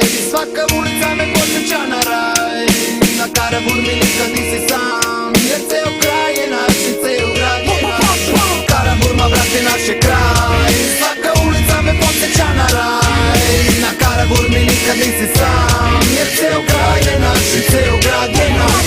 kraj. Svaka ulica me podsjeća na raj. Na Karaburmi nikad nisi sam, jer ceo kraj je naš i ceo grad je naš. Karaburma brate naš je kraj. Svaka ulica me podsjeća na raj. Na Karaburmi nikad nisi sam, jer ceo kraj je naš i ceo grad je naš.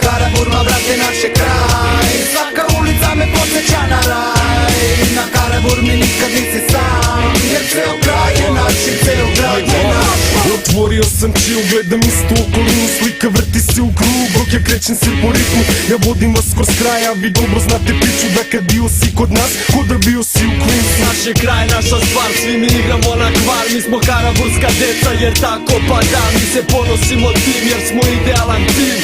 Karaburma brate naš je kraj. Svaka ulica me podsjeća na raj. Na Karaburmi nikad nisi sam, jer ceo kraj je naš i ceo grad je naš. Otvorio sam chill, gledam istu okolinu, slika vrti se u krug, dok ja krećem se po ritmu. Ja vodim vas kroz kraj, a vi dobro znate priču da kad bio si kod nas, ko da bio si u Queensu. Naš je kraj, naša stvar, svi mi igramo na kvar. Mi smo karaburska deca, jer tako pa da. Mi se ponosimo tim, jer smo idealan tim.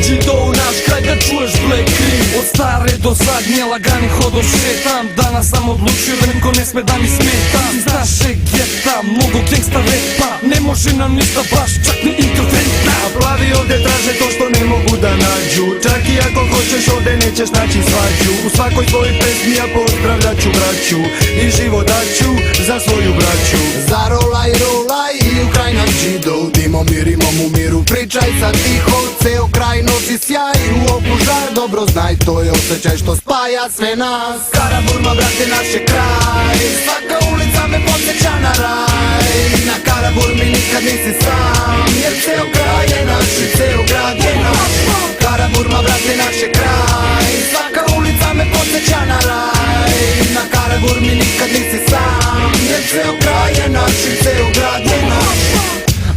Džido u naš kraj da čuješ Black Cream. Od stare do zadnje lagani hodo šetam. Danas sam odlučio da niko ne sme da mi smeta. Iz našeg geta, mnogo gangsta repa. Ne može nam ništa baš, čak ni interventa. A plavi ovde traže to što ne mogu da nađu. Čak i ako hoćeš ovde nećeš naći svađu. U svakoj svojoj pesmi ja pozdravljat ću braću i život daću za svoju braću. Zarolaj, rolaj i u kraj nam Džido. Dimom i rimom u miru, pričaj sad tiho. Ceo kraj nosi sjaj, u oku žar. Dobro znaj, to je osjećaj što spaja sve nas. Karaburma brate naš je kraj. Svaka ulica me podsjeća na raj. Na Karaburmi nikad nisi sam, jer ceo kraj je naš i ceo grad je naš. Karaburma brate naš je kraj. Svaka ulica me podsjeća na raj. Na Karaburmi nikad nisi sam, jer ceo kraj je naš i ceo grad je naš.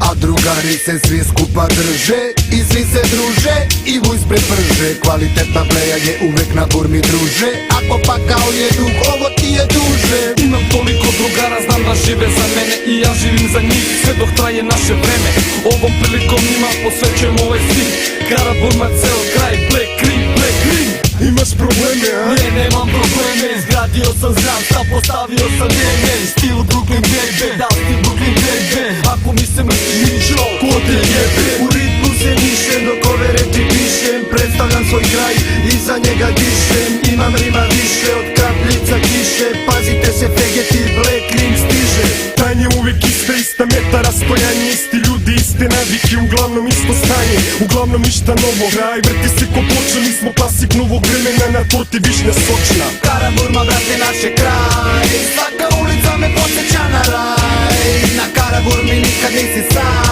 A drugari se svi skupa drže i svi se druže i vujs preprže. Kvalitetna pleja je uvek na burmi druže. Ako pakao je dug, ovo ti je duže. Imam toliko drugara, znam da žive za mene i ja živim za njih, sve dok traje naše vreme. Ovom prilikom njima posvećujem ovaj stih. Karaburma ceo kraj, Black Cream, Black Cream. Imaš probleme, a? Ne, nemam probleme, izgradio sam zram, sad postavio sam njene. Stil Brooklyn baby, da stil Brooklyn baby. Ako mi se mrziš, ko te jebe? U ritmu se nišem, dok ove reči pišem. Predstavljam svoj kraj i za njega dišem. Imam rima više od kapljica kiše. Pazite se fegeti, Black Cream stiže. Stanje uvek ista meta, rastojanje, isti ljudi, iste navike, uglavnom isto stanje, uglavnom ništa novo. Kraj vrti se ko počeo, mi smo klasik novog vremena, na torti višnja sočna. Karaburma brate naš je kraj. Svaka ulica me podsjeća na raj. Na Karaburmi nikad nisi sam,